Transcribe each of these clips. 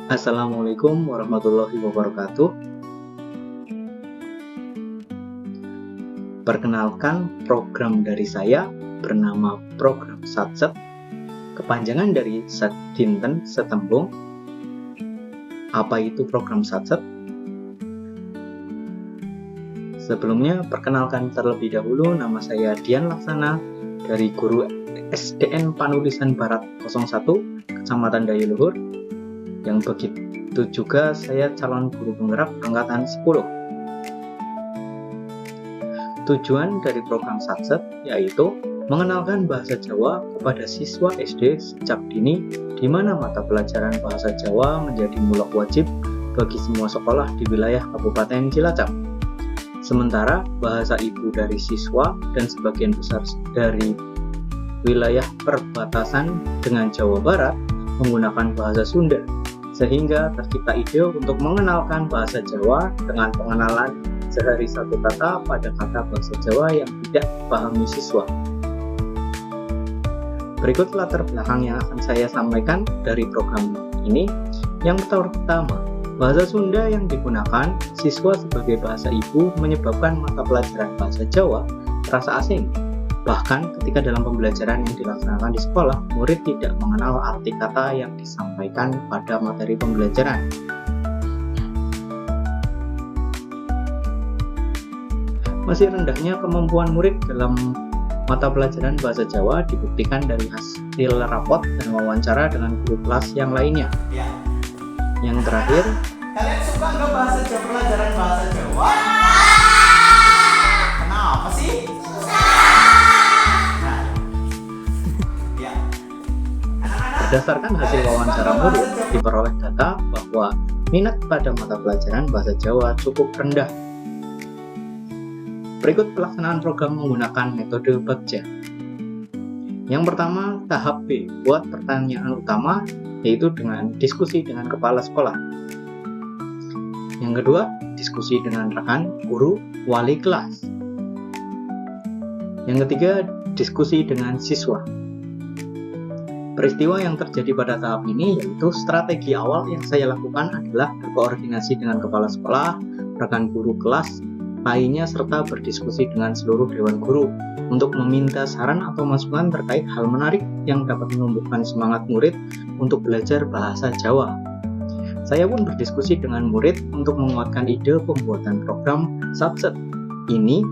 Assalamualaikum warahmatullahi wabarakatuh. Perkenalkan, program dari saya bernama Program Satset, kepanjangan dari Sadinten Setembung. Apa itu program Satset? Sebelumnya, perkenalkan terlebih dahulu, nama saya Dian Laksana dari Guru SDN Panulisan Barat 01, Kecamatan Dayuluhur. Yang begitu juga saya calon guru penggerak angkatan 10. Tujuan dari program Satset yaitu mengenalkan bahasa Jawa kepada siswa SD sejak dini, di mana mata pelajaran bahasa Jawa menjadi mulak wajib bagi semua sekolah di wilayah Kabupaten Cilacap. Sementara bahasa ibu dari siswa dan sebagian besar dari wilayah perbatasan dengan Jawa Barat menggunakan bahasa Sunda, sehingga tercipta ide untuk mengenalkan bahasa Jawa dengan pengenalan sehari satu kata pada kata bahasa Jawa yang tidak dipahami siswa. Berikut latar belakang yang akan saya sampaikan dari program ini. Yang pertama, bahasa Sunda yang digunakan siswa sebagai bahasa ibu menyebabkan mata pelajaran bahasa Jawa terasa asing. Bahkan ketika dalam pembelajaran yang dilaksanakan di sekolah, murid tidak mengenal arti kata yang disampaikan pada materi pembelajaran. Masih rendahnya kemampuan murid dalam mata pelajaran bahasa Jawa dibuktikan dari hasil rapot dan wawancara dengan guru kelas yang lainnya. Yang terakhir, kalian suka nggak pelajaran bahasa Jawa? Kenapa sih? Berdasarkan hasil wawancara murid, diperoleh data bahwa minat pada mata pelajaran bahasa Jawa cukup rendah. Berikut pelaksanaan program menggunakan metode Bagja. Yang pertama, tahap B, buat pertanyaan utama, yaitu dengan diskusi dengan kepala sekolah. Yang kedua, diskusi dengan rekan, guru, wali kelas. Yang ketiga, diskusi dengan siswa. Peristiwa yang terjadi pada tahap ini yaitu strategi awal yang saya lakukan adalah berkoordinasi dengan kepala sekolah, rekan guru kelas lainnya, serta berdiskusi dengan seluruh dewan guru untuk meminta saran atau masukan terkait hal menarik yang dapat menumbuhkan semangat murid untuk belajar bahasa Jawa. Saya pun berdiskusi dengan murid untuk menguatkan ide pembuatan program Satset ini.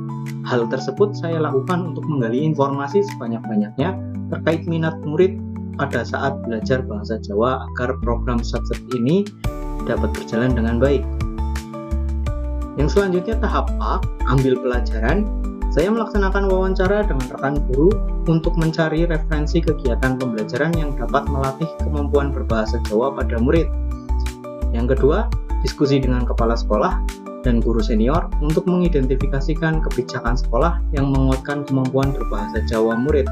Hal tersebut saya lakukan untuk menggali informasi sebanyak-banyaknya terkait minat murid pada saat belajar bahasa Jawa agar program Satset ini dapat berjalan dengan baik. Yang selanjutnya tahap A, ambil pelajaran. Saya melaksanakan wawancara dengan rekan guru untuk mencari referensi kegiatan pembelajaran yang dapat melatih kemampuan berbahasa Jawa pada murid. Yang kedua, diskusi dengan kepala sekolah dan guru senior untuk mengidentifikasikan kebijakan sekolah yang menguatkan kemampuan berbahasa Jawa murid.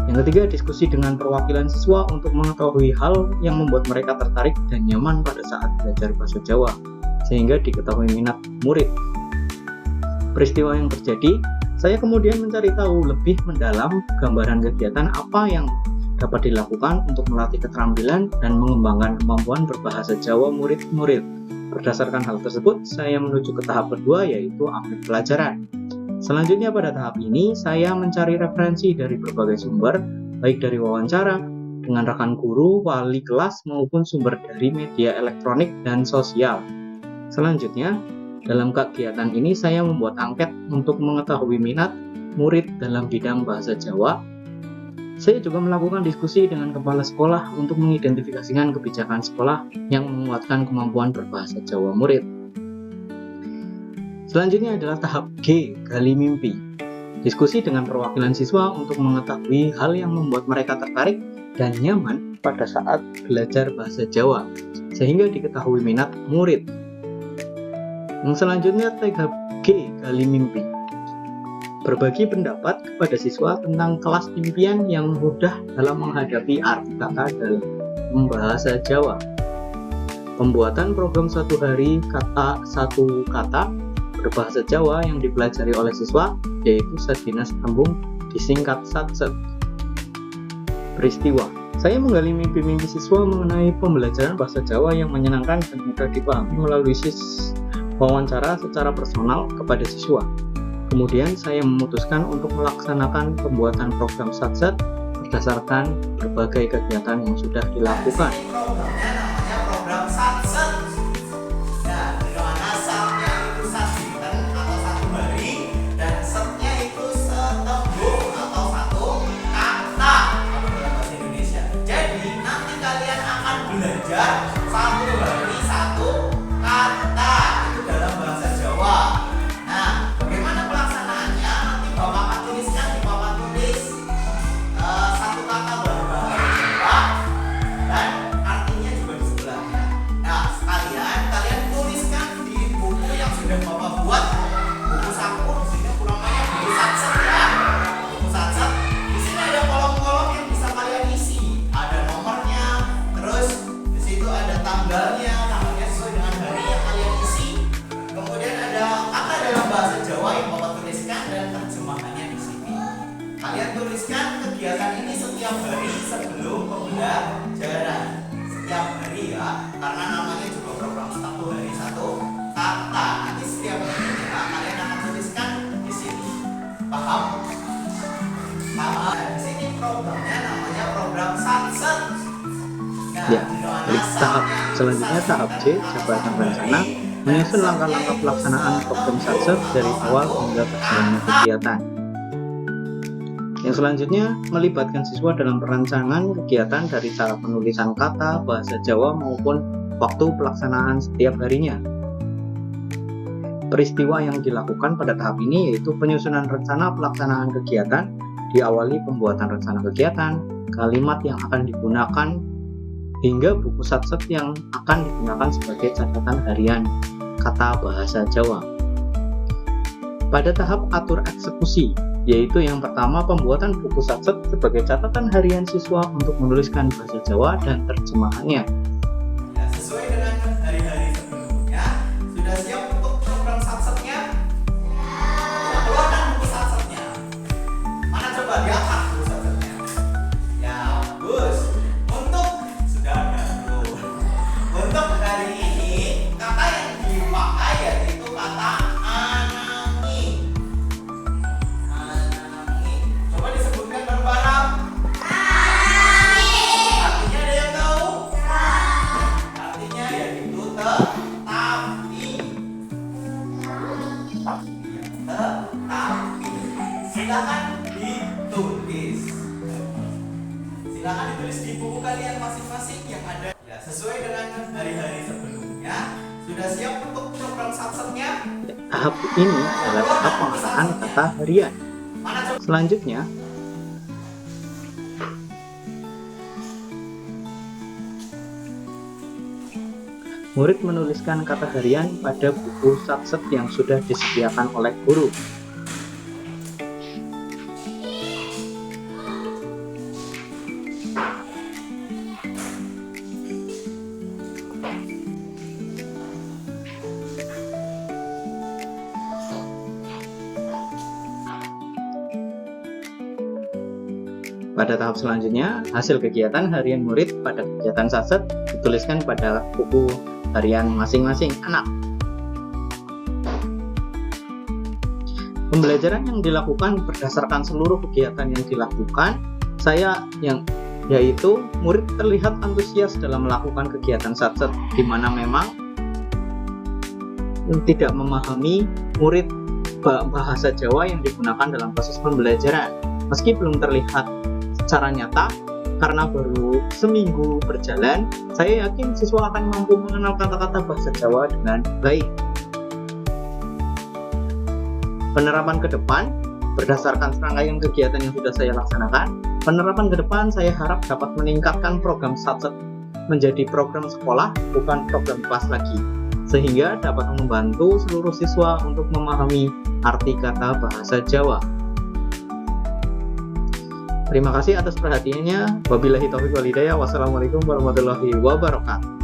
Yang ketiga, diskusi dengan perwakilan siswa untuk mengetahui hal yang membuat mereka tertarik dan nyaman pada saat belajar bahasa Jawa, sehingga diketahui minat murid. Peristiwa yang terjadi, saya kemudian mencari tahu lebih mendalam gambaran kegiatan apa yang dapat dilakukan untuk melatih keterampilan dan mengembangkan kemampuan berbahasa Jawa murid-murid. Berdasarkan hal tersebut, saya menuju ke tahap kedua, yaitu ambil pelajaran. Selanjutnya pada tahap ini, saya mencari referensi dari berbagai sumber, baik dari wawancara dengan rekan guru, wali kelas, maupun sumber dari media elektronik dan sosial. Selanjutnya, dalam kegiatan ini saya membuat angket untuk mengetahui minat murid dalam bidang bahasa Jawa. Saya juga melakukan diskusi dengan kepala sekolah untuk mengidentifikasikan kebijakan sekolah yang menguatkan kemampuan berbahasa Jawa murid. Selanjutnya adalah tahap G, gali mimpi. Diskusi dengan perwakilan siswa untuk mengetahui hal yang membuat mereka tertarik dan nyaman pada saat belajar bahasa Jawa, sehingga diketahui minat murid. Yang selanjutnya tahap G, gali mimpi. Berbagi pendapat kepada siswa tentang kelas impian yang mudah dalam menghadapi arti kata dalam bahasa Jawa. Pembuatan program satu hari satu kata berbahasa Jawa yang dipelajari oleh siswa, yaitu Sadina Setembung, disingkat Satset. Peristiwa. Saya menggali mimpi-mimpi siswa mengenai pembelajaran bahasa Jawa yang menyenangkan dan mudah dipahami melalui wawancara secara personal kepada siswa. Kemudian saya memutuskan untuk melaksanakan pembuatan program SATSET berdasarkan berbagai kegiatan yang sudah dilakukan. Programnya namanya program SATSET. Nah, di mana SAT-nya itu 1 dinten atau 1 hari dan SET-nya itu setembung atau 1 kata kalau dalam bahasa Indonesia. Jadi nanti kalian akan belajar 1 hari 1 kata itu dalam bahasa Jawa. Nah, bagaimana pelaksanaannya? Nanti Bapak akan tuliskan di papan tulis 1 kata berbahasa Jawa dan artinya juga di sebelahnya. Nah, sekalian kalian tuliskan di buku yang sudah Bapak buat, buku saku. Di sini namanya buku SATSET ya. Buku SATSET. Di sini ada kolom-kolom yang bisa kalian isi. Ada nomornya, terus di situ ada tanggalnya sesuai dengan hari yang kalian isi. Kemudian ada kata dalam bahasa Jawa yang Bapak tuliskan dan terjemahannya di sini. Kalian tuliskan kegiatan ini setiap hari sebelum pembelajaran. Setiap hari ya, karena namanya juga program 1 hari 1 kata. Nanti setiap harinya kalian akan tuliskan di sini. Paham? Paham? Nah, di sini programnya namanya program SATSET. Nah, Ya, di mana baik, tahap SAT-nya itu selanjutnya tahap C, jabatan rencana, menyusun langkah-langkah pelaksanaan program SATSET dari awal hingga berjalannya kegiatan. Yang selanjutnya, melibatkan siswa dalam perancangan kegiatan dari cara penulisan kata, bahasa Jawa maupun waktu pelaksanaan setiap harinya. Peristiwa yang dilakukan pada tahap ini yaitu penyusunan rencana pelaksanaan kegiatan, diawali pembuatan rencana kegiatan, kalimat yang akan digunakan, hingga buku SATSET yang akan digunakan sebagai catatan harian kata bahasa Jawa. Pada tahap atur eksekusi, yaitu yang pertama pembuatan buku SATSET sebagai catatan harian siswa untuk menuliskan bahasa Jawa dan terjemahannya. Ya, sesuai dengan hari-hari sebelumnya, sudah siap untuk program SATSET-nya? Ya, keluarkan buku SATSET-nya. Mana coba diangkat buku SATSET-nya? Ya, bagus. Sudah ada bro. Untuk hari ini, kata yang dipakai yaitu kata anangi. Anangi. Coba disebutkan bareng-bareng. Artinya ada yang tahu? Artinya yaitu tetapi. Tetapi. Silakan ditulis. Silakan ditulis di buku kalian masing-masing yang ada. Ya, sesuai dengan hari-hari sebelumnya. Sudah siap untuk program SATSET-nya? Tahap ini adalah tahap pengarahan kata harian. Mana coba? Selanjutnya, murid menuliskan kata harian pada buku SATSET yang sudah disediakan oleh guru. Pada tahap selanjutnya, hasil kegiatan harian murid pada kegiatan SATSET dituliskan pada buku harian masing-masing anak. Pembelajaran yang dilakukan berdasarkan seluruh kegiatan yang dilakukan, yaitu murid terlihat antusias dalam melakukan kegiatan SATSET, di mana memang tidak memahami murid bahasa Jawa yang digunakan dalam proses pembelajaran. Meski belum terlihat secara nyata, karena baru seminggu berjalan, saya yakin siswa akan mampu mengenal kata-kata bahasa Jawa dengan baik. Penerapan ke depan, berdasarkan serangkaian kegiatan yang sudah saya laksanakan, penerapan ke depan saya harap dapat meningkatkan program SATSET menjadi program sekolah, bukan program kelas lagi, sehingga dapat membantu seluruh siswa untuk memahami arti kata bahasa Jawa. Terima kasih atas perhatiannya. Wabillahi taufiq wal hidayah. Wassalamualaikum warahmatullahi wabarakatuh.